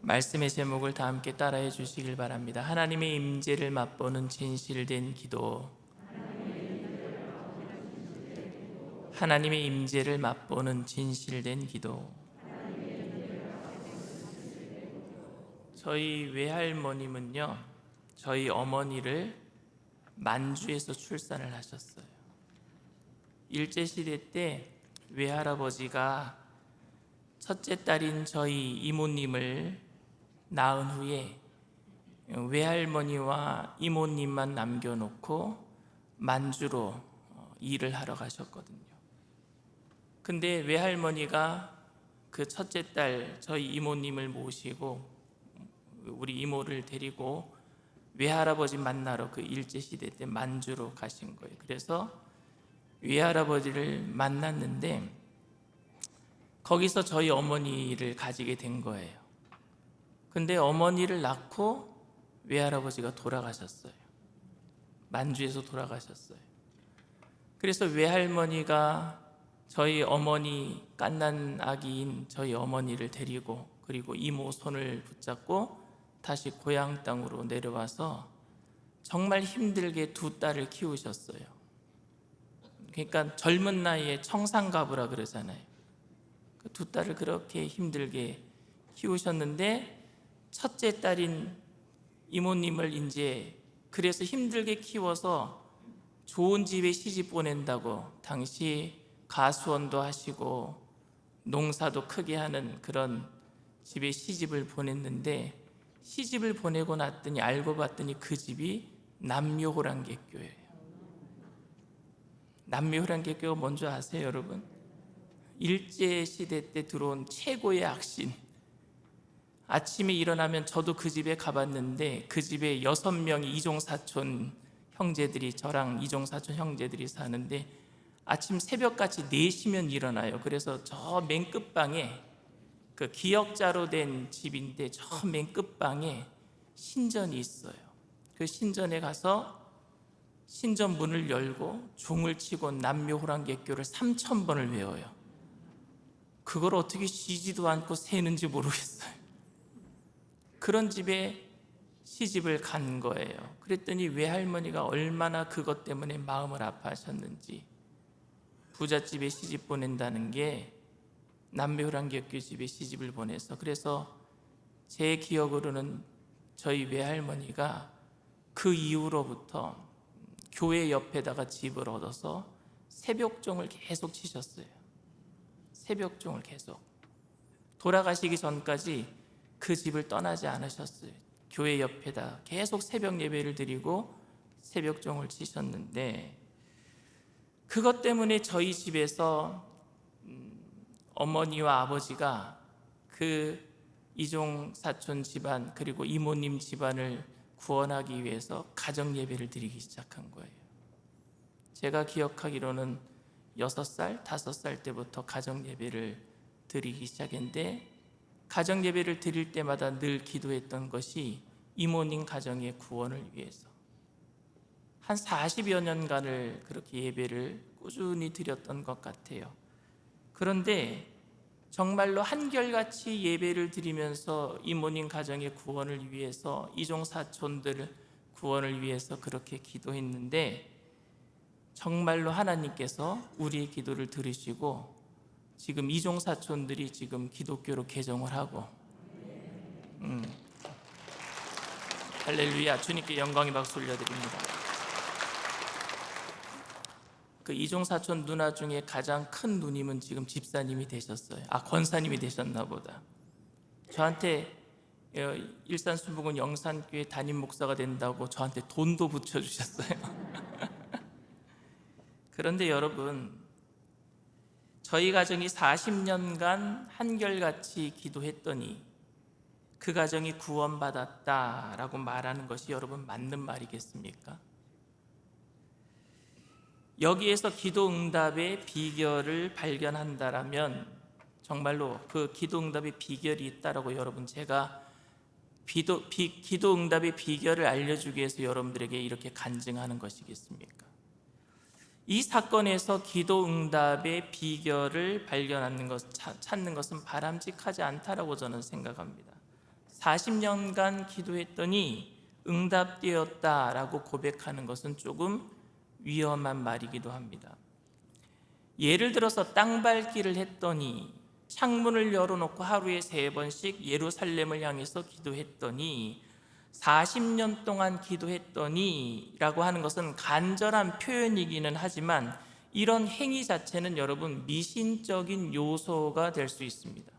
말씀의 제목을 다 함께 따라해 주시길 바랍니다. 하나님의 임재를 맛보는 진실된 기도. 하나님의 임재를 맛보는 진실된 기도. 저희 외할머님은요, 저희 어머니를 만주에서 출산을 하셨어요. 일제시대 때 외할아버지가 첫째 딸인 저희 이모님을 낳은 후에 외할머니와 이모님만 남겨놓고 만주로 일을 하러 가셨거든요. 근데 외할머니가 그 첫째 딸 저희 이모님을 모시고 우리 이모를 데리고 외할아버지 만나러 그 일제시대 때 만주로 가신 거예요. 그래서 외할아버지를 만났는데 거기서 저희 어머니를 가지게 된 거예요. 근데 어머니를 낳고 외할아버지가 돌아가셨어요. 만주에서 돌아가셨어요. 그래서 외할머니가 저희 어머니 갓난 아기인 저희 어머니를 데리고 그리고 이모 손을 붙잡고 다시 고향 땅으로 내려와서 정말 힘들게 두 딸을 키우셨어요. 그러니까 젊은 나이에 청산가부라 그러잖아요. 그 두 딸을 그렇게 힘들게 키우셨는데 첫째 딸인 이모님을 이제 그래서 힘들게 키워서 좋은 집에 시집 보낸다고 당시 가수원도 하시고 농사도 크게 하는 그런 집에 시집을 보냈는데 시집을 보내고 났더니 알고 봤더니 그 집이 남묘호랑객교예요. 남묘호랑객교가 뭔지 아세요, 여러분? 일제시대 때 들어온 최고의 악신. 아침에 일어나면 저도 그 집에 가봤는데 그 집에 6명이 이종사촌 형제들이 저랑 이종사촌 형제들이 사는데 아침 새벽같이 4시면 일어나요. 그래서 저 맨 끝방에 그 기역자로 된 집인데 저 맨 끝방에 신전이 있어요. 그 신전에 가서 신전 문을 열고 종을 치고 남묘호랑객교를 3,000번을 외워요. 그걸 어떻게 쉬지도 않고 세는지 모르겠어요. 그런 집에 시집을 간 거예요. 그랬더니 외할머니가 얼마나 그것 때문에 마음을 아파하셨는지 부잣집에 시집 보낸다는 게 남묘호랑객교 집에 시집을 보내서 그래서 제 기억으로는 저희 외할머니가 그 이후로부터 교회 옆에다가 집을 얻어서 새벽종을 계속 치셨어요. 새벽종을 계속 돌아가시기 전까지 그 집을 떠나지 않으셨어요. 교회 옆에다 계속 새벽 예배를 드리고 새벽종을 치셨는데 그것 때문에 저희 집에서 어머니와 아버지가 그 이종 사촌 집안 그리고 이모님 집안을 구원하기 위해서 가정 예배를 드리기 시작한 거예요. 제가 기억하기로는 6살, 5살 때부터 가정 예배를 드리기 시작했는데 가정 예배를 드릴 때마다 늘 기도했던 것이 이모님 가정의 구원을 위해서 한 40여 년간을 그렇게 예배를 꾸준히 드렸던 것 같아요. 그런데 정말로 한결같이 예배를 드리면서 이모님 가정의 구원을 위해서 이종사촌들 구원을 위해서 그렇게 기도했는데 정말로 하나님께서 우리의 기도를 들으시고 지금 이종사촌들이 지금 기독교로 개종을 하고 할렐루야, 주님께 영광의 박수 올려드립니다. 그 이종사촌 누나 중에 가장 큰 누님은 지금 집사님이 되셨어요. 권사님이 되셨나 보다. 저한테 일산순복음 영산교회 담임 목사가 된다고 저한테 돈도 붙여주셨어요. 그런데 여러분, 저희 가정이 40년간 한결같이 기도했더니 그 가정이 구원받았다라고 말하는 것이 여러분 맞는 말이겠습니까? 여기에서 기도 응답의 비결을 발견한다라면 정말로 그 기도 응답의 비결이 있다라고 여러분 제가 기도 응답의 비결을 알려주기 위해서 여러분들에게 이렇게 간증하는 것이겠습니까? 이 사건에서 기도 응답의 비결을 발견하는 것, 찾는 것은 바람직하지 않다라고 저는 생각합니다. 40년간 기도했더니 응답되었다라고 고백하는 것은 조금 위험한 말이기도 합니다. 예를 들어서 땅 밟기를 했더니, 창문을 열어놓고 하루에 3번씩 예루살렘을 향해서 기도했더니, 40년 동안 기도했더니 라고 하는 것은 간절한 표현이기는 하지만 이런 행위 자체는 여러분 미신적인 요소가 될 수 있습니다.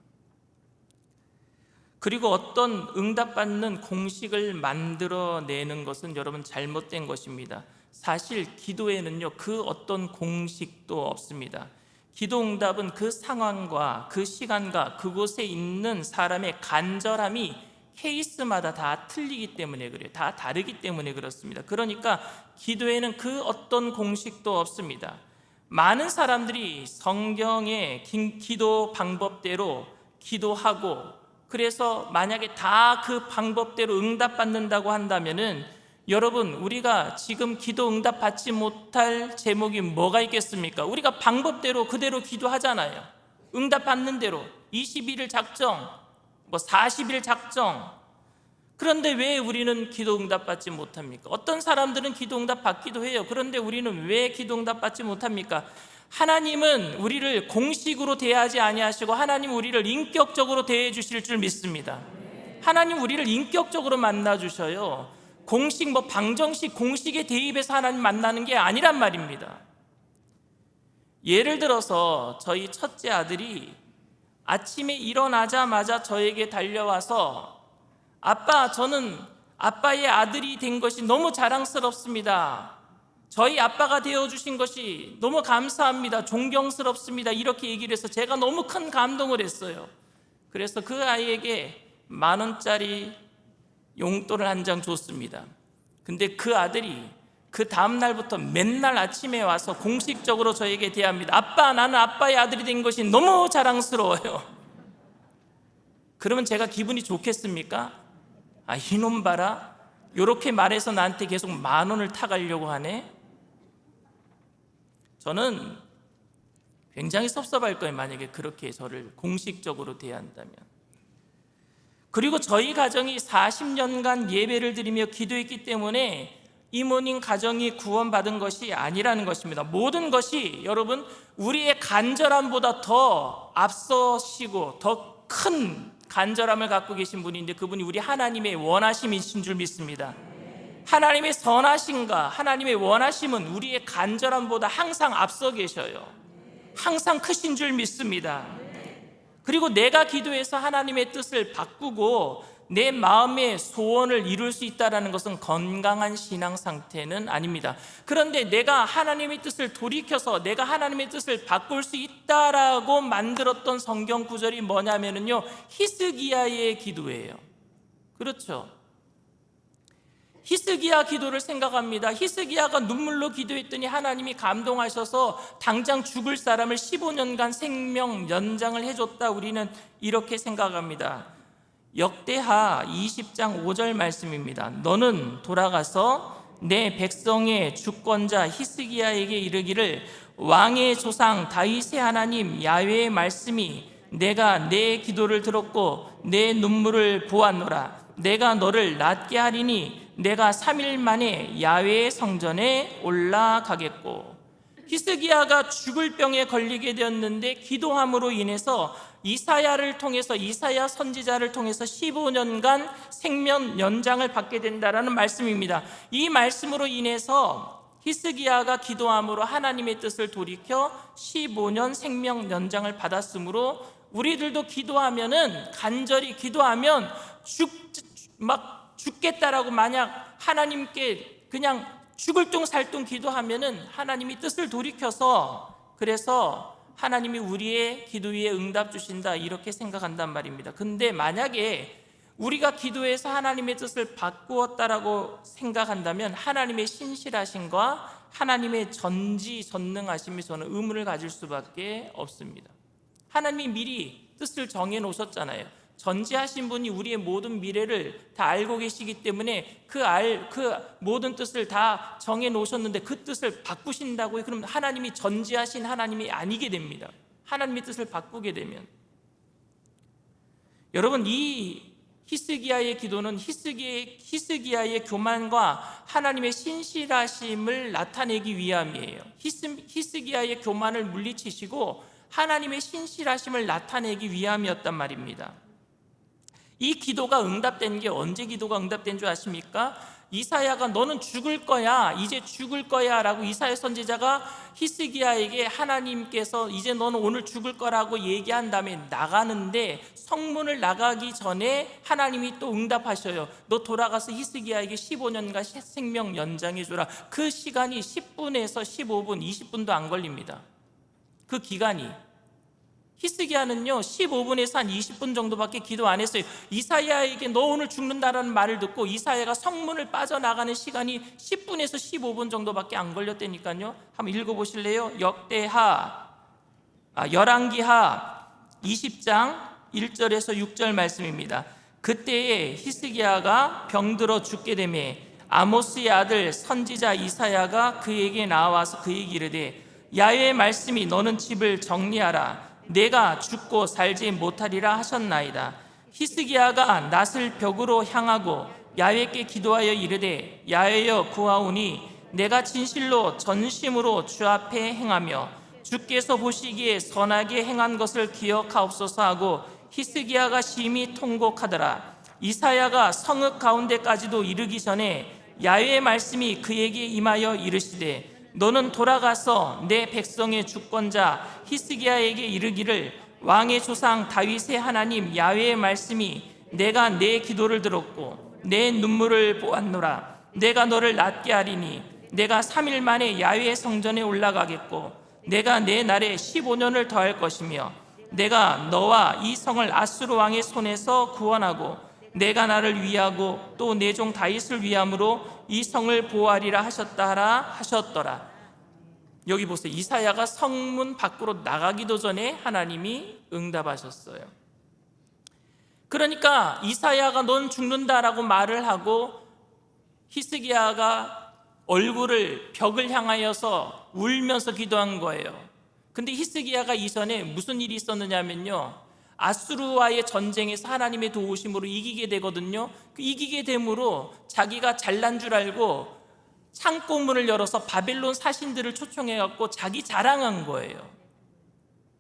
그리고 어떤 응답받는 공식을 만들어내는 것은 여러분 잘못된 것입니다. 사실 기도에는요, 그 어떤 공식도 없습니다. 기도 응답은 그 상황과 그 시간과 그곳에 있는 사람의 간절함이 케이스마다 다 틀리기 때문에 그래요. 다 다르기 때문에 그렇습니다. 그러니까 기도에는 그 어떤 공식도 없습니다. 많은 사람들이 성경의 기도 방법대로 기도하고, 그래서 만약에 다 그 방법대로 응답받는다고 한다면은 여러분, 우리가 지금 기도 응답받지 못할 제목이 뭐가 있겠습니까? 우리가 방법대로 그대로 기도하잖아요. 응답받는 대로 21일 작정, 40일 작정. 그런데 왜 우리는 기도 응답받지 못합니까? 어떤 사람들은 기도 응답 받기도 해요. 그런데 우리는 왜 기도 응답 받지 못합니까? 하나님은 우리를 공식으로 대하지 아니하시고 하나님 우리를 인격적으로 대해 주실 줄 믿습니다. 하나님 우리를 인격적으로 만나 주셔요. 공식 방정식 공식에 대입해서 하나님 만나는 게 아니란 말입니다. 예를 들어서 저희 첫째 아들이 아침에 일어나자마자 저에게 달려와서 아빠, 저는 아빠의 아들이 된 것이 너무 자랑스럽습니다. 저희 아빠가 되어주신 것이 너무 감사합니다. 존경스럽습니다. 이렇게 얘기를 해서 제가 너무 큰 감동을 했어요. 그래서 그 아이에게 10,000원짜리 용돈을 한 장 줬습니다. 근데 그 아들이 그 다음날부터 맨날 아침에 와서 공식적으로 저에게 대합니다. 아빠, 나는 아빠의 아들이 된 것이 너무 자랑스러워요. 그러면 제가 기분이 좋겠습니까? 이놈 봐라, 이렇게 말해서 나한테 계속 10,000원을 타가려고 하네. 저는 굉장히 섭섭할 거예요, 만약에 그렇게 저를 공식적으로 대한다면. 그리고 저희 가정이 40년간 예배를 드리며 기도했기 때문에 이모님 가정이 구원받은 것이 아니라는 것입니다. 모든 것이 여러분 우리의 간절함보다 더 앞서시고 더 큰 간절함을 갖고 계신 분인데, 그분이 우리 하나님의 원하심이신 줄 믿습니다. 하나님의 선하심과 하나님의 원하심은 우리의 간절함보다 항상 앞서 계셔요. 항상 크신 줄 믿습니다. 그리고 내가 기도해서 하나님의 뜻을 바꾸고 내 마음의 소원을 이룰 수 있다는 것은 건강한 신앙 상태는 아닙니다. 그런데 내가 하나님의 뜻을 돌이켜서 내가 하나님의 뜻을 바꿀 수 있다라고 만들었던 성경 구절이 뭐냐면요, 히스기야의 기도예요. 그렇죠? 히스기야 기도를 생각합니다. 히스기야가 눈물로 기도했더니 하나님이 감동하셔서 당장 죽을 사람을 15년간 생명 연장을 해줬다. 우리는 이렇게 생각합니다. 역대하 20장 5절 말씀입니다. 너는 돌아가서 내 백성의 주권자 히스기야에게 이르기를, 왕의 조상 다윗의 하나님 야훼의 말씀이 내가 내 기도를 들었고 내 눈물을 보았노라. 내가 너를 낫게 하리니 내가 3일 만에 야훼의 성전에 올라가겠고. 히스기야가 죽을 병에 걸리게 되었는데 기도함으로 인해서 이사야를 통해서, 이사야 선지자를 통해서 15년간 생명 연장을 받게 된다라는 말씀입니다. 이 말씀으로 인해서 히스기야가 기도함으로 하나님의 뜻을 돌이켜 15년 생명 연장을 받았으므로 우리들도 기도하면은, 간절히 기도하면 죽겠다라고 만약 하나님께 그냥 죽을 둥 살 둥 기도하면은 하나님이 뜻을 돌이켜서, 그래서 하나님이 우리의 기도 위에 응답 주신다, 이렇게 생각한단 말입니다. 근데 만약에 우리가 기도해서 하나님의 뜻을 바꾸었다라고 생각한다면 하나님의 신실하심과 하나님의 전지전능하심이 저는 의문을 가질 수밖에 없습니다. 하나님이 미리 뜻을 정해 놓으셨잖아요. 전지하신 분이 우리의 모든 미래를 다 알고 계시기 때문에 그 모든 뜻을 다 정해 놓으셨는데 그 뜻을 바꾸신다고요? 그럼 하나님이 전지하신 하나님이 아니게 됩니다. 하나님의 뜻을 바꾸게 되면. 여러분, 이 히스기야의 기도는 히스기야의 교만과 하나님의 신실하심을 나타내기 위함이에요. 히스기야의 교만을 물리치시고 하나님의 신실하심을 나타내기 위함이었단 말입니다. 이 기도가 응답된 게 언제 기도가 응답된 줄 아십니까? 이사야가 너는 죽을 거야, 이제 죽을 거야 라고 이사야 선지자가 히스기야에게 하나님께서 이제 너는 오늘 죽을 거라고 얘기한 다음에 나가는데, 성문을 나가기 전에 하나님이 또 응답하셔요. 너 돌아가서 히스기야에게 15년간 생명 연장해 주라. 그 시간이 10분에서 15분, 20분도 안 걸립니다. 그 기간이. 히스기야는요 15분에서 한 20분 정도밖에 기도 안 했어요. 이사야에게 너 오늘 죽는다라는 말을 듣고 이사야가 성문을 빠져나가는 시간이 10분에서 15분 정도밖에 안 걸렸다니까요. 한번 읽어보실래요? 열왕기하 20장 1절에서 6절 말씀입니다. 그때에 히스기야가 병들어 죽게 되매 아모스의 아들 선지자 이사야가 그에게 나와서 그에게 이르되 야훼의 말씀이 너는 집을 정리하라. 내가 죽고 살지 못하리라 하셨나이다. 히스기야가 낫을 벽으로 향하고 야훼께 기도하여 이르되 야훼여 구하오니 내가 진실로 전심으로 주 앞에 행하며 주께서 보시기에 선하게 행한 것을 기억하옵소서 하고 히스기야가 심히 통곡하더라. 이사야가 성읍 가운데까지도 이르기 전에 야훼의 말씀이 그에게 임하여 이르시되 너는 돌아가서 내 백성의 주권자 히스기야에게 이르기를 왕의 조상 다윗의 하나님 야훼의 말씀이 내가 내 기도를 들었고 내 눈물을 보았노라. 내가 너를 낫게 하리니 내가 3일 만에 야훼의 성전에 올라가겠고 내가 내 날에 15년을 더할 것이며 내가 너와 이 성을 아수르 왕의 손에서 구원하고 내가 나를 위하고 또 내 종 다윗을 위함으로 이 성을 보호하리라 하셨더라. 여기 보세요. 이사야가 성문 밖으로 나가기도 전에 하나님이 응답하셨어요. 그러니까 이사야가 넌 죽는다라고 말을 하고 히스기야가 얼굴을 벽을 향하여서 울면서 기도한 거예요. 근데 히스기야가 이전에 무슨 일이 있었느냐면요, 아수르와의 전쟁에서 하나님의 도우심으로 이기게 되거든요. 이기게 됨으로 자기가 잘난 줄 알고 창고문을 열어서 바벨론 사신들을 초청해갖고 자기 자랑한 거예요.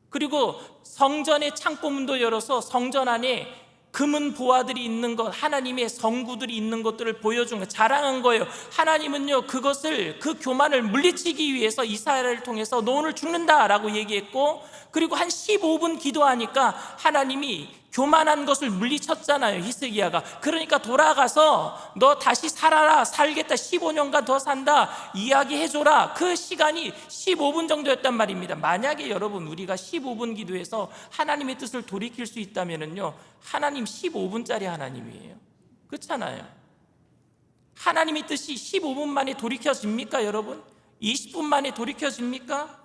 그리고 성전의 창고문도 열어서 성전 안에 금은 보화들이 있는 것, 하나님의 성구들이 있는 것들을 보여준 거, 자랑한 거예요. 하나님은요 그 교만을 물리치기 위해서 이사야를 통해서 너 오늘 죽는다라고 얘기했고, 그리고 한 15분 기도하니까 하나님이 교만한 것을 물리쳤잖아요, 히스기야가. 그러니까 돌아가서 너 다시 살아라, 살겠다, 15년간 더 산다 이야기해줘라. 그 시간이 15분 정도였단 말입니다. 만약에 여러분 우리가 15분 기도해서 하나님의 뜻을 돌이킬 수 있다면요, 하나님 15분짜리 하나님이에요. 그렇잖아요. 하나님의 뜻이 15분 만에 돌이켜집니까 여러분? 20분 만에 돌이켜집니까?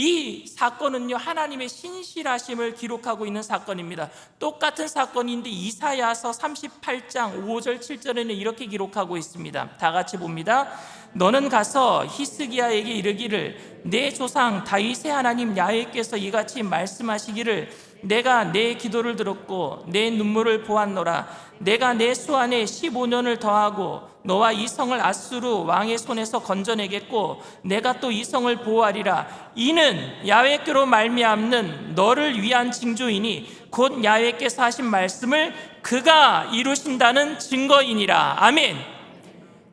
이 사건은요 하나님의 신실하심을 기록하고 있는 사건입니다. 똑같은 사건인데 이사야서 38장 5절 7절에는 이렇게 기록하고 있습니다. 다 같이 봅니다. 너는 가서 히스기야에게 이르기를 내 조상 다윗의 하나님 야훼께서 이같이 말씀하시기를 내가 내 기도를 들었고 내 눈물을 보았노라. 내가 내 수 안에 15년을 더하고 너와 이 성을 아수르 왕의 손에서 건져내겠고 내가 또 이 성을 보호하리라. 이는 야훼께로 말미암는 너를 위한 징조이니 곧 야훼께서 하신 말씀을 그가 이루신다는 증거이니라. 아멘.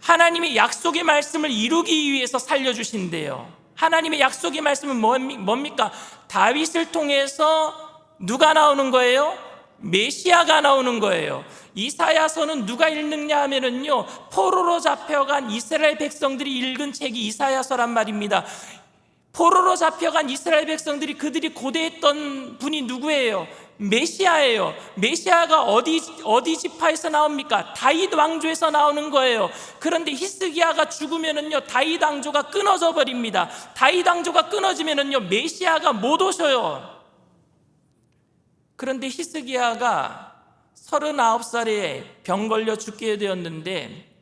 하나님의 약속의 말씀을 이루기 위해서 살려주신대요. 하나님의 약속의 말씀은 뭡니까? 다윗을 통해서 누가 나오는 거예요? 메시아가 나오는 거예요. 이사야서는 누가 읽느냐 하면은요, 포로로 잡혀간 이스라엘 백성들이 읽은 책이 이사야서란 말입니다. 포로로 잡혀간 이스라엘 백성들이 그들이 고대했던 분이 누구예요? 메시아예요. 메시아가 어디 지파에서 나옵니까? 다윗 왕조에서 나오는 거예요. 그런데 히스기야가 죽으면은요 다윗 왕조가 끊어져 버립니다. 다윗 왕조가 끊어지면은요 메시아가 못 오셔요. 그런데 히스기야가 39살에 병 걸려 죽게 되었는데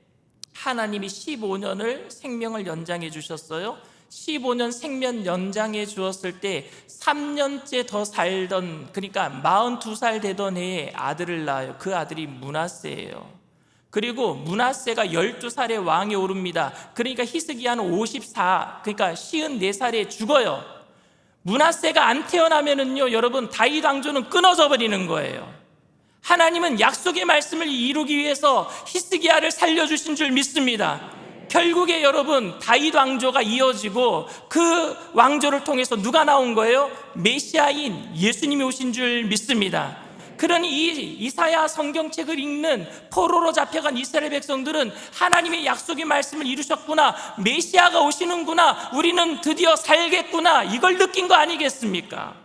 하나님이 15년을 생명을 연장해 주셨어요. 15년 생명 연장해 주었을 때 3년째 더 살던, 그러니까 42살 되던 해에 아들을 낳아요. 그 아들이 므낫세예요. 그리고 므낫세가 12살에 왕에 오릅니다. 그러니까 히스기야는 그러니까 54살에 죽어요. 므낫세가 안 태어나면은요, 여러분, 다윗 왕조는 끊어져 버리는 거예요. 하나님은 약속의 말씀을 이루기 위해서 히스기야를 살려주신 줄 믿습니다. 결국에 여러분, 다윗 왕조가 이어지고 그 왕조를 통해서 누가 나온 거예요? 메시아인 예수님이 오신 줄 믿습니다. 그러니 이 이사야 성경책을 읽는 포로로 잡혀간 이스라엘 백성들은 하나님의 약속의 말씀을 이루셨구나, 메시아가 오시는구나, 우리는 드디어 살겠구나, 이걸 느낀 거 아니겠습니까?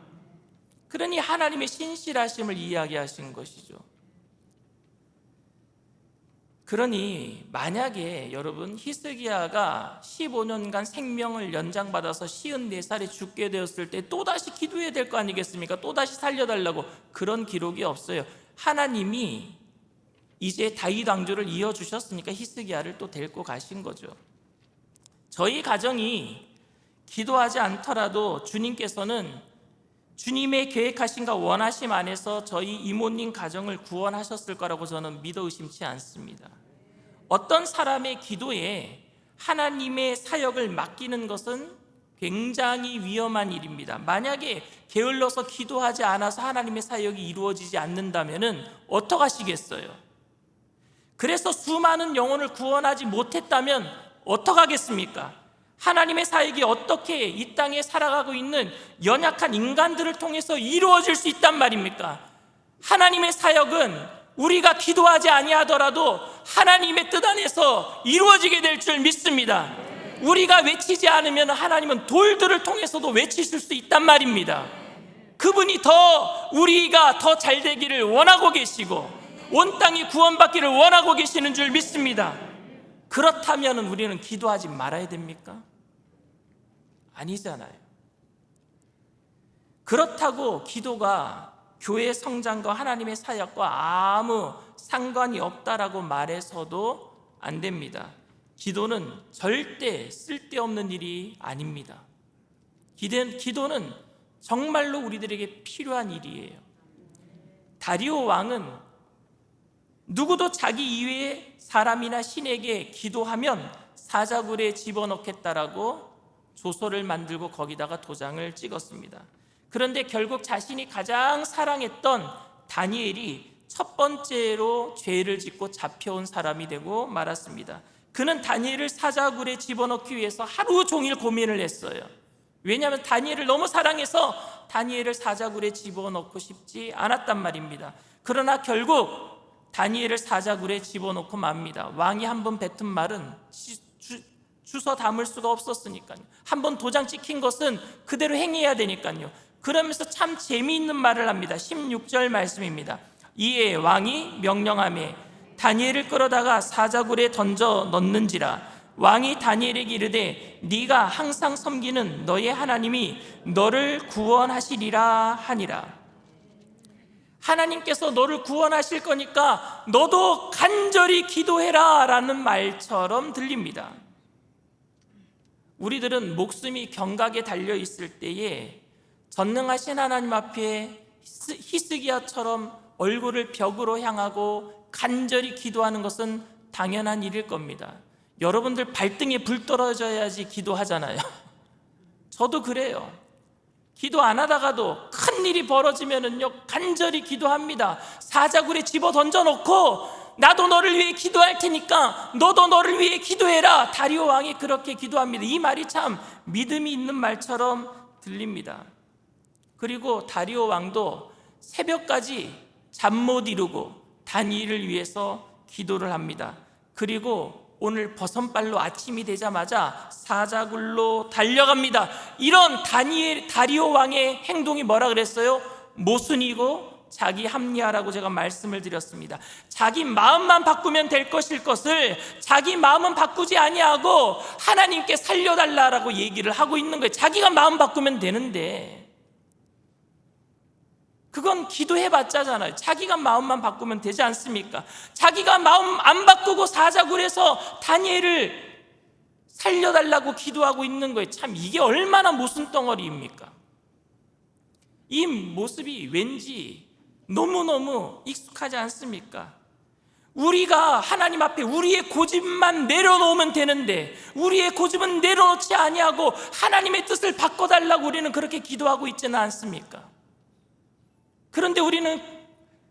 그러니 하나님의 신실하심을 이야기하신 것이죠. 그러니 만약에 여러분, 히스기야가 15년간 생명을 연장받아서 54살에 죽게 되었을 때 또다시 기도해야 될 거 아니겠습니까? 또다시 살려달라고. 그런 기록이 없어요. 하나님이 이제 다윗 왕조를 이어주셨으니까 히스기야를 또 데리고 가신 거죠. 저희 가정이 기도하지 않더라도 주님께서는 주님의 계획하심과 원하심 안에서 저희 이모님 가정을 구원하셨을 거라고 저는 믿어 의심치 않습니다. 어떤 사람의 기도에 하나님의 사역을 맡기는 것은 굉장히 위험한 일입니다. 만약에 게을러서 기도하지 않아서 하나님의 사역이 이루어지지 않는다면 어떡하시겠어요? 그래서 수많은 영혼을 구원하지 못했다면 어떡하겠습니까? 하나님의 사역이 어떻게 이 땅에 살아가고 있는 연약한 인간들을 통해서 이루어질 수 있단 말입니까? 하나님의 사역은 우리가 기도하지 아니하더라도 하나님의 뜻 안에서 이루어지게 될 줄 믿습니다. 우리가 외치지 않으면 하나님은 돌들을 통해서도 외치실 수 있단 말입니다. 그분이 우리가 더 잘 되기를 원하고 계시고 온 땅이 구원받기를 원하고 계시는 줄 믿습니다. 그렇다면 우리는 기도하지 말아야 됩니까? 아니잖아요. 그렇다고 기도가 교회 성장과 하나님의 사역과 아무 상관이 없다라고 말해서도 안 됩니다. 기도는 절대 쓸데없는 일이 아닙니다. 기도는 정말로 우리들에게 필요한 일이에요. 다리오 왕은 누구도 자기 이외의 사람이나 신에게 기도하면 사자굴에 집어넣겠다라고 조서를 만들고 거기다가 도장을 찍었습니다. 그런데 결국 자신이 가장 사랑했던 다니엘이 첫 번째로 죄를 짓고 잡혀온 사람이 되고 말았습니다. 그는 다니엘을 사자굴에 집어넣기 위해서 하루 종일 고민을 했어요. 왜냐하면 다니엘을 너무 사랑해서 다니엘을 사자굴에 집어넣고 싶지 않았단 말입니다. 그러나 결국 다니엘을 사자굴에 집어넣고 맙니다. 왕이 한번 뱉은 말은 주워 담을 수가 없었으니까요. 한번 도장 찍힌 것은 그대로 행해야 되니까요. 그러면서 참 재미있는 말을 합니다. 16절 말씀입니다. 이에 왕이 명령하매 다니엘을 끌어다가 사자굴에 던져 넣는지라. 왕이 다니엘에게 이르되 네가 항상 섬기는 너의 하나님이 너를 구원하시리라 하니라. 하나님께서 너를 구원하실 거니까 너도 간절히 기도해라 라는 말처럼 들립니다. 우리들은 목숨이 경각에 달려있을 때에 전능하신 하나님 앞에 히스기야처럼 얼굴을 벽으로 향하고 간절히 기도하는 것은 당연한 일일 겁니다. 여러분들 발등에 불 떨어져야지 기도하잖아요. 저도 그래요. 기도 안 하다가도 큰 일이 벌어지면은요 간절히 기도합니다. 사자굴에 집어 던져놓고 나도 너를 위해 기도할 테니까 너도 너를 위해 기도해라. 다리오 왕이 그렇게 기도합니다. 이 말이 참 믿음이 있는 말처럼 들립니다. 그리고 다리오 왕도 새벽까지 잠 못 이루고 다니엘을 위해서 기도를 합니다. 그리고 오늘 버선발로 아침이 되자마자 사자굴로 달려갑니다. 이런 다리오 왕의 행동이 뭐라 그랬어요? 모순이고 자기 합리화라고 제가 말씀을 드렸습니다. 자기 마음만 바꾸면 될 것을 자기 마음은 바꾸지 아니하고 하나님께 살려달라고 얘기를 하고 있는 거예요. 자기가 마음 바꾸면 되는데 그건 기도해봤자잖아요. 자기가 마음만 바꾸면 되지 않습니까? 자기가 마음 안 바꾸고 사자굴에서 다니엘을 살려달라고 기도하고 있는 거예요. 참 이게 얼마나 모순덩어리입니까? 이 모습이 왠지 너무너무 익숙하지 않습니까? 우리가 하나님 앞에 우리의 고집만 내려놓으면 되는데 우리의 고집은 내려놓지 아니하고 하나님의 뜻을 바꿔달라고 우리는 그렇게 기도하고 있지는 않습니까? 그런데 우리는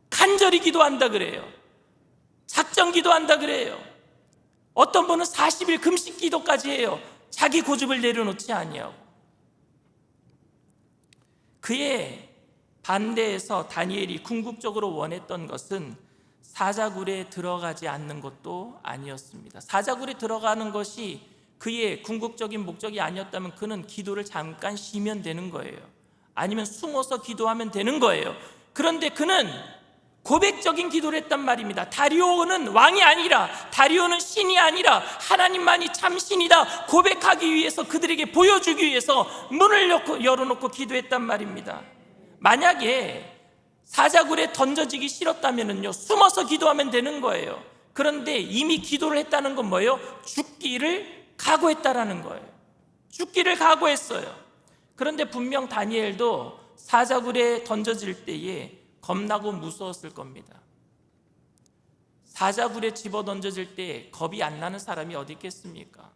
간절히 기도한다 그래요. 작정 기도한다 그래요. 어떤 분은 40일 금식 기도까지 해요. 자기 고집을 내려놓지 아니하고. 그의 반대에서 다니엘이 궁극적으로 원했던 것은 사자굴에 들어가지 않는 것도 아니었습니다. 사자굴에 들어가는 것이 그의 궁극적인 목적이 아니었다면 그는 기도를 잠깐 쉬면 되는 거예요. 아니면 숨어서 기도하면 되는 거예요. 그런데 그는 고백적인 기도를 했단 말입니다. 다리오는 왕이 아니라, 다리오는 신이 아니라 하나님만이 참 신이다 고백하기 위해서, 그들에게 보여주기 위해서 문을 열어놓고 기도했단 말입니다. 만약에 사자굴에 던져지기 싫었다면요, 숨어서 기도하면 되는 거예요. 그런데 이미 기도를 했다는 건 뭐예요? 죽기를 각오했다라는 거예요. 죽기를 각오했어요. 그런데 분명 다니엘도 사자굴에 던져질 때에 겁나고 무서웠을 겁니다. 사자굴에 집어 던져질 때 겁이 안 나는 사람이 어디 있겠습니까?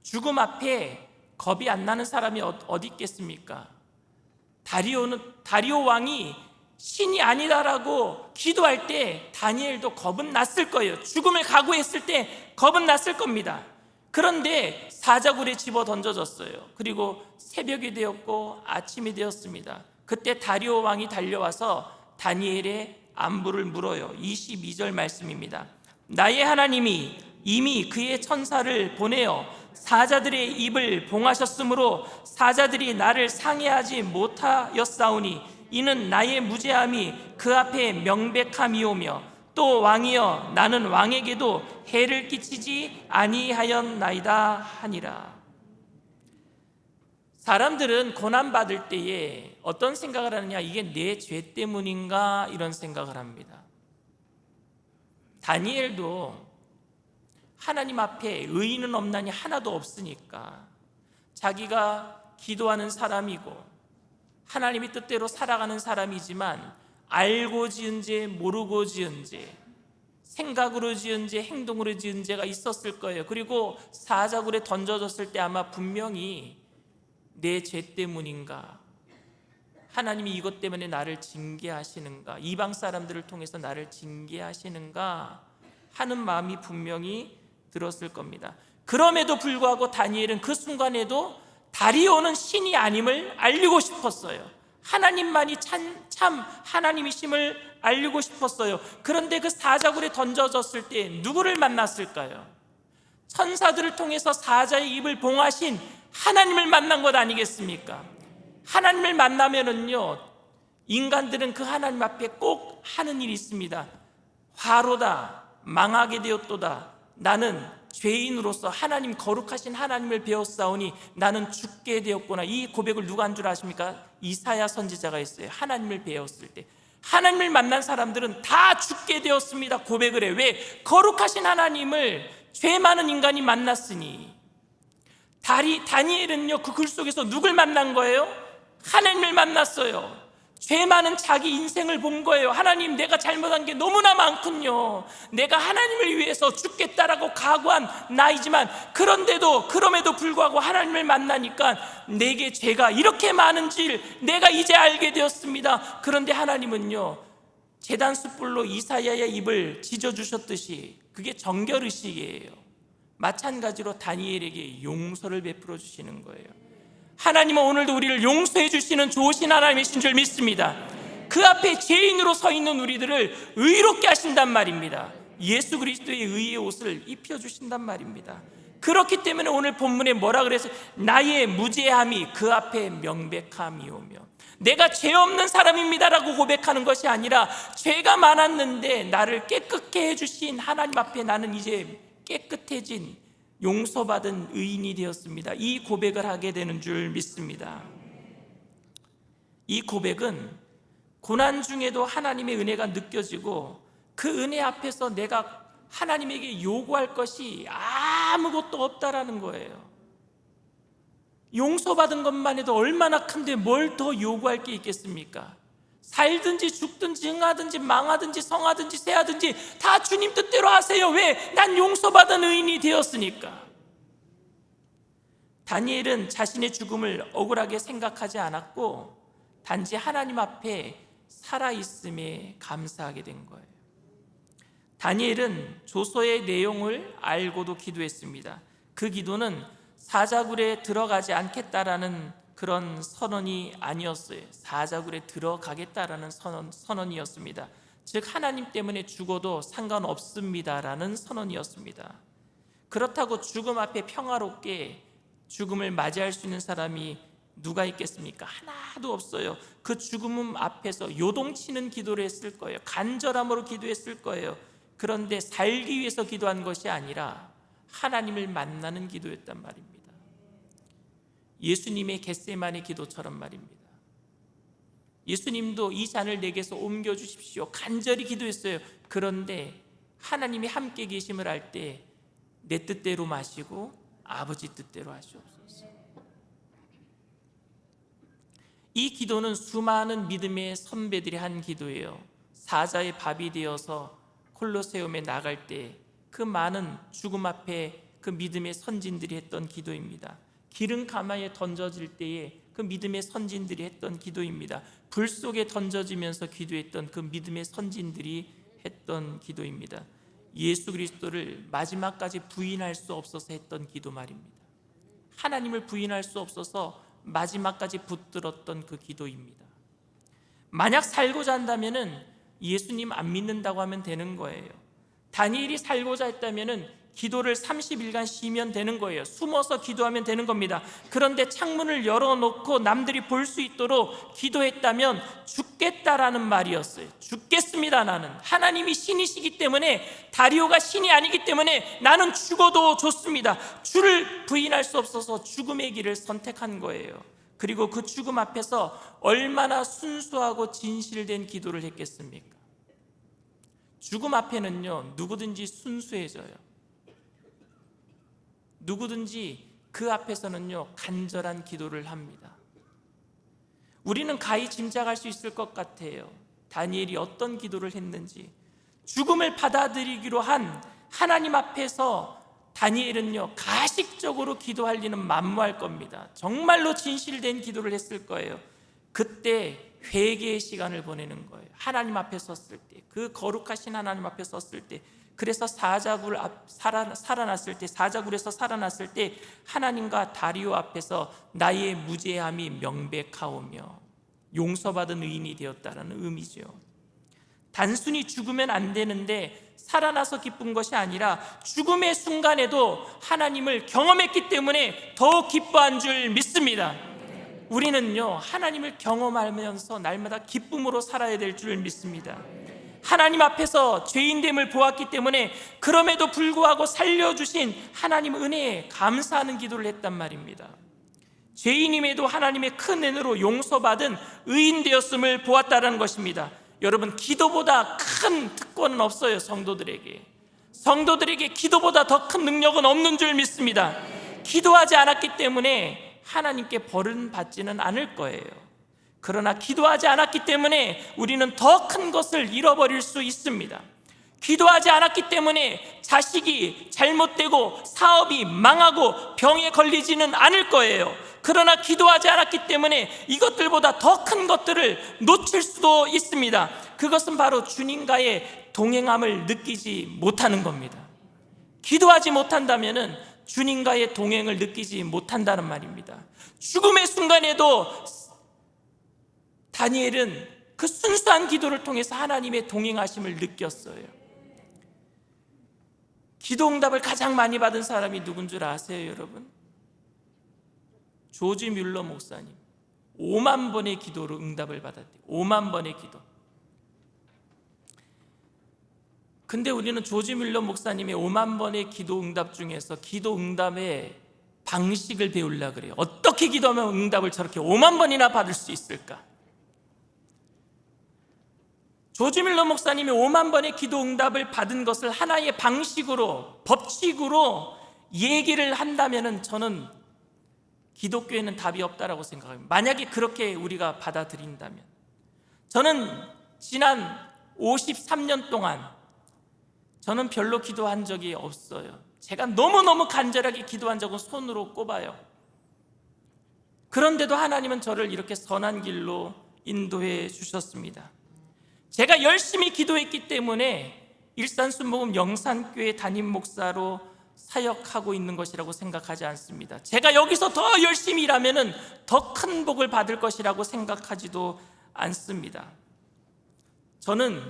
죽음 앞에 겁이 안 나는 사람이 어디 있겠습니까? 다리오 왕이 신이 아니다라고 기도할 때 다니엘도 겁은 났을 거예요. 죽음을 각오했을 때 겁은 났을 겁니다. 그런데 사자굴에 집어 던져졌어요. 그리고 새벽이 되었고 아침이 되었습니다. 그때 다리오 왕이 달려와서 다니엘의 안부를 물어요. 22절 말씀입니다. 나의 하나님이 이미 그의 천사를 보내어 사자들의 입을 봉하셨으므로 사자들이 나를 상해하지 못하였사오니 이는 나의 무죄함이 그 앞에 명백함이오며 또 왕이여 나는 왕에게도 해를 끼치지 아니하였나이다 하니라. 사람들은 고난받을 때에 어떤 생각을 하느냐, 이게 내 죄 때문인가 이런 생각을 합니다. 다니엘도 하나님 앞에 의인은 없나니 하나도 없으니까 자기가 기도하는 사람이고 하나님의 뜻대로 살아가는 사람이지만 알고 지은 죄, 모르고 지은 죄, 생각으로 지은 죄, 행동으로 지은 죄가 있었을 거예요. 그리고 사자굴에 던져졌을 때 아마 분명히 내 죄 때문인가, 하나님이 이것 때문에 나를 징계하시는가, 이방 사람들을 통해서 나를 징계하시는가 하는 마음이 분명히 들었을 겁니다. 그럼에도 불구하고 다니엘은 그 순간에도 다리오는 신이 아님을 알리고 싶었어요. 하나님만이 참 하나님이심을 알리고 싶었어요. 그런데 그 사자굴에 던져졌을 때 누구를 만났을까요? 천사들을 통해서 사자의 입을 봉하신 하나님을 만난 것 아니겠습니까? 하나님을 만나면은요, 인간들은 그 하나님 앞에 꼭 하는 일이 있습니다. 화로다, 망하게 되었도다. 나는 죄인으로서 하나님, 거룩하신 하나님을 배웠사오니 나는 죽게 되었구나. 이 고백을 누가 한 줄 아십니까? 이사야 선지자가 했어요. 하나님을 배웠을 때 하나님을 만난 사람들은 다 죽게 되었습니다 고백을 해. 왜? 거룩하신 하나님을 죄 많은 인간이 만났으니. 다니엘은요, 그 글 속에서 누굴 만난 거예요? 하나님을 만났어요. 죄 많은 자기 인생을 본 거예요. 하나님, 내가 잘못한 게 너무나 많군요. 내가 하나님을 위해서 죽겠다라고 각오한 나이지만 그럼에도 불구하고 하나님을 만나니까 내게 죄가 이렇게 많은지 내가 이제 알게 되었습니다. 그런데 하나님은요, 제단 숯불로 이사야의 입을 찢어주셨듯이 그게 정결의식이에요. 마찬가지로 다니엘에게 용서를 베풀어 주시는 거예요. 하나님은 오늘도 우리를 용서해 주시는 좋으신 하나님이신 줄 믿습니다. 그 앞에 죄인으로 서 있는 우리들을 의롭게 하신단 말입니다. 예수 그리스도의 의의 옷을 입혀주신단 말입니다. 그렇기 때문에 오늘 본문에 뭐라 그래서 나의 무죄함이 그 앞에 명백함이오며, 내가 죄 없는 사람입니다라고 고백하는 것이 아니라 죄가 많았는데 나를 깨끗게 해주신 하나님 앞에 나는 이제 깨끗해진 용서받은 의인이 되었습니다. 이 고백을 하게 되는 줄 믿습니다. 이 고백은 고난 중에도 하나님의 은혜가 느껴지고 그 은혜 앞에서 내가 하나님에게 요구할 것이 아무것도 없다라는 거예요. 용서받은 것만 해도 얼마나 큰데 뭘 더 요구할 게 있겠습니까? 살든지 죽든지 흥하든지 망하든지 성하든지 쇠하든지 다 주님 뜻대로 하세요. 왜? 난 용서받은 의인이 되었으니까. 다니엘은 자신의 죽음을 억울하게 생각하지 않았고 단지 하나님 앞에 살아있음에 감사하게 된 거예요. 다니엘은 조서의 내용을 알고도 기도했습니다. 그 기도는 사자굴에 들어가지 않겠다라는 그런 선언이 아니었어요. 사자굴에 들어가겠다라는 선언이었습니다. 즉 하나님 때문에 죽어도 상관없습니다라는 선언이었습니다. 그렇다고 죽음 앞에 평화롭게 죽음을 맞이할 수 있는 사람이 누가 있겠습니까? 하나도 없어요. 그 죽음 앞에서 요동치는 기도를 했을 거예요. 간절함으로 기도했을 거예요. 그런데 살기 위해서 기도한 것이 아니라 하나님을 만나는 기도였단 말입니다. 예수님의 겟세마네 기도처럼 말입니다. 예수님도 이 잔을 내게서 옮겨주십시오 간절히 기도했어요. 그런데 하나님이 함께 계심을 알 때 내 뜻대로 마시고 아버지 뜻대로 하시옵소서. 이 기도는 수많은 믿음의 선배들이 한 기도예요. 사자의 밥이 되어서 콜로세움에 나갈 때 그 많은 죽음 앞에 그 믿음의 선진들이 했던 기도입니다. 기름 가마에 던져질 때에 그 믿음의 선진들이 했던 기도입니다. 불 속에 던져지면서 기도했던 그 믿음의 선진들이 했던 기도입니다. 예수 그리스도를 마지막까지 부인할 수 없어서 했던 기도 말입니다. 하나님을 부인할 수 없어서 마지막까지 붙들었던 그 기도입니다. 만약 살고자 한다면은 예수님 안 믿는다고 하면 되는 거예요. 다니엘이 살고자 했다면은 기도를 30일간 쉬면 되는 거예요. 숨어서 기도하면 되는 겁니다. 그런데 창문을 열어놓고 남들이 볼 수 있도록 기도했다면 죽겠다라는 말이었어요. 죽겠습니다. 나는 하나님이 신이시기 때문에, 다리오가 신이 아니기 때문에 나는 죽어도 좋습니다. 주를 부인할 수 없어서 죽음의 길을 선택한 거예요. 그리고 그 죽음 앞에서 얼마나 순수하고 진실된 기도를 했겠습니까? 죽음 앞에는요 누구든지 순수해져요. 누구든지 그 앞에서는요 간절한 기도를 합니다. 우리는 가히 짐작할 수 있을 것 같아요. 다니엘이 어떤 기도를 했는지. 죽음을 받아들이기로 한 하나님 앞에서 다니엘은요 가식적으로 기도할 리는 만무할 겁니다. 정말로 진실된 기도를 했을 거예요. 그때 회개의 시간을 보내는 거예요. 하나님 앞에 섰을 때, 그 거룩하신 하나님 앞에 섰을 때. 그래서 사자굴에서 살아났을 때 하나님과 다리오 앞에서 나의 무죄함이 명백하오며 용서받은 의인이 되었다는 의미죠. 단순히 죽으면 안 되는데 살아나서 기쁜 것이 아니라 죽음의 순간에도 하나님을 경험했기 때문에 더 기뻐한 줄 믿습니다. 우리는요 하나님을 경험하면서 날마다 기쁨으로 살아야 될 줄 믿습니다. 하나님 앞에서 죄인됨을 보았기 때문에 그럼에도 불구하고 살려주신 하나님 은혜에 감사하는 기도를 했단 말입니다. 죄인임에도 하나님의 큰 은혜로 용서받은 의인 되었음을 보았다는 것입니다. 여러분, 기도보다 큰 특권은 없어요. 성도들에게 기도보다 더 큰 능력은 없는 줄 믿습니다. 기도하지 않았기 때문에 하나님께 벌은 받지는 않을 거예요. 그러나 기도하지 않았기 때문에 우리는 더 큰 것을 잃어버릴 수 있습니다. 기도하지 않았기 때문에 자식이 잘못되고 사업이 망하고 병에 걸리지는 않을 거예요. 그러나 기도하지 않았기 때문에 이것들보다 더 큰 것들을 놓칠 수도 있습니다. 그것은 바로 주님과의 동행함을 느끼지 못하는 겁니다. 기도하지 못한다면 주님과의 동행을 느끼지 못한다는 말입니다. 죽음의 순간에도 다니엘은 그 순수한 기도를 통해서 하나님의 동행하심을 느꼈어요. 기도 응답을 가장 많이 받은 사람이 누군 줄 아세요, 여러분? 조지 뮬러 목사님. 5만 번의 기도로 응답을 받았대요. 5만 번의 기도. 근데 우리는 조지 뮬러 목사님의 5만 번의 기도 응답 중에서 기도 응답의 방식을 배우려고 그래요. 어떻게 기도하면 응답을 저렇게 5만 번이나 받을 수 있을까? 조지 뮬러 목사님이 5만 번의 기도 응답을 받은 것을 하나의 방식으로, 법칙으로 얘기를 한다면은 저는 기독교에는 답이 없다라고 생각합니다. 만약에 그렇게 우리가 받아들인다면, 저는 지난 53년 동안 저는 별로 기도한 적이 없어요. 제가 너무너무 간절하게 기도한 적은 손으로 꼽아요. 그런데도 하나님은 저를 이렇게 선한 길로 인도해 주셨습니다. 제가 열심히 기도했기 때문에 일산순복음 영산교회 담임 목사로 사역하고 있는 것이라고 생각하지 않습니다. 제가 여기서 더 열심히 일하면 더 큰 복을 받을 것이라고 생각하지도 않습니다. 저는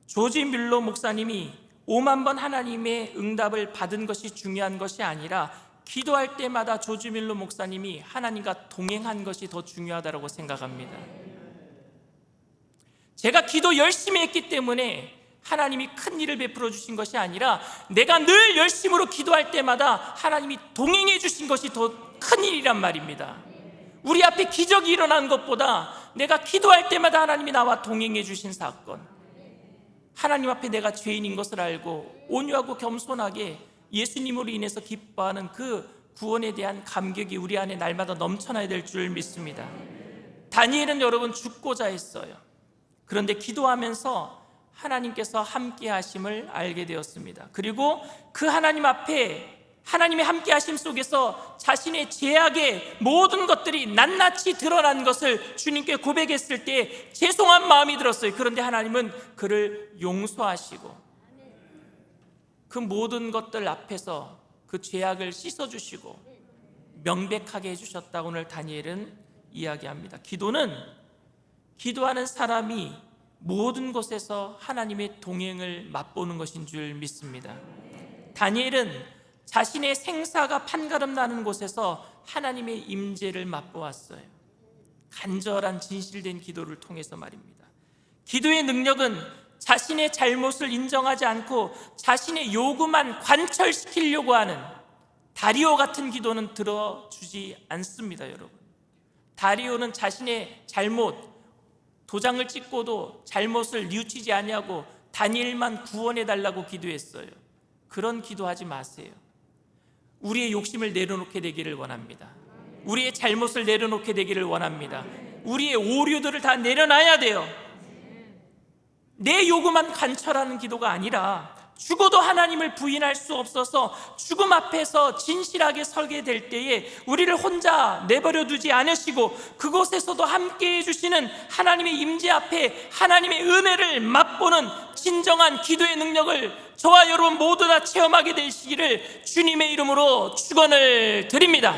조지 뮬러 목사님이 5만 번 하나님의 응답을 받은 것이 중요한 것이 아니라 기도할 때마다 조지 뮬러 목사님이 하나님과 동행한 것이 더 중요하다고 생각합니다. 제가 기도 열심히 했기 때문에 하나님이 큰 일을 베풀어 주신 것이 아니라 내가 늘 열심으로 기도할 때마다 하나님이 동행해 주신 것이 더 큰 일이란 말입니다. 우리 앞에 기적이 일어난 것보다 내가 기도할 때마다 하나님이 나와 동행해 주신 사건, 하나님 앞에 내가 죄인인 것을 알고 온유하고 겸손하게 예수님으로 인해서 기뻐하는 그 구원에 대한 감격이 우리 안에 날마다 넘쳐나야 될 줄 믿습니다. 다니엘은 여러분 죽고자 했어요. 그런데 기도하면서 하나님께서 함께 하심을 알게 되었습니다. 그리고 그 하나님 앞에 하나님의 함께 하심 속에서 자신의 죄악의 모든 것들이 낱낱이 드러난 것을 주님께 고백했을 때 죄송한 마음이 들었어요. 그런데 하나님은 그를 용서하시고 그 모든 것들 앞에서 그 죄악을 씻어주시고 명백하게 해주셨다고 오늘 다니엘은 이야기합니다. 기도는 기도하는 사람이 모든 곳에서 하나님의 동행을 맛보는 것인 줄 믿습니다. 다니엘은 자신의 생사가 판가름 나는 곳에서 하나님의 임재를 맛보았어요. 간절한 진실된 기도를 통해서 말입니다. 기도의 능력은 자신의 잘못을 인정하지 않고 자신의 요구만 관철시키려고 하는 다리오 같은 기도는 들어주지 않습니다. 여러분, 다리오는 자신의 잘못, 도장을 찍고도 잘못을 뉘우치지 아니하고 다니엘만 구원해달라고 기도했어요. 그런 기도하지 마세요. 우리의 욕심을 내려놓게 되기를 원합니다. 우리의 잘못을 내려놓게 되기를 원합니다. 우리의 오류들을 다 내려놔야 돼요. 내 요구만 관철하는 기도가 아니라 죽어도 하나님을 부인할 수 없어서 죽음 앞에서 진실하게 설게 될 때에 우리를 혼자 내버려 두지 않으시고 그곳에서도 함께 해주시는 하나님의 임재 앞에 하나님의 은혜를 맛보는 진정한 기도의 능력을 저와 여러분 모두 다 체험하게 되시기를 주님의 이름으로 축원을 드립니다.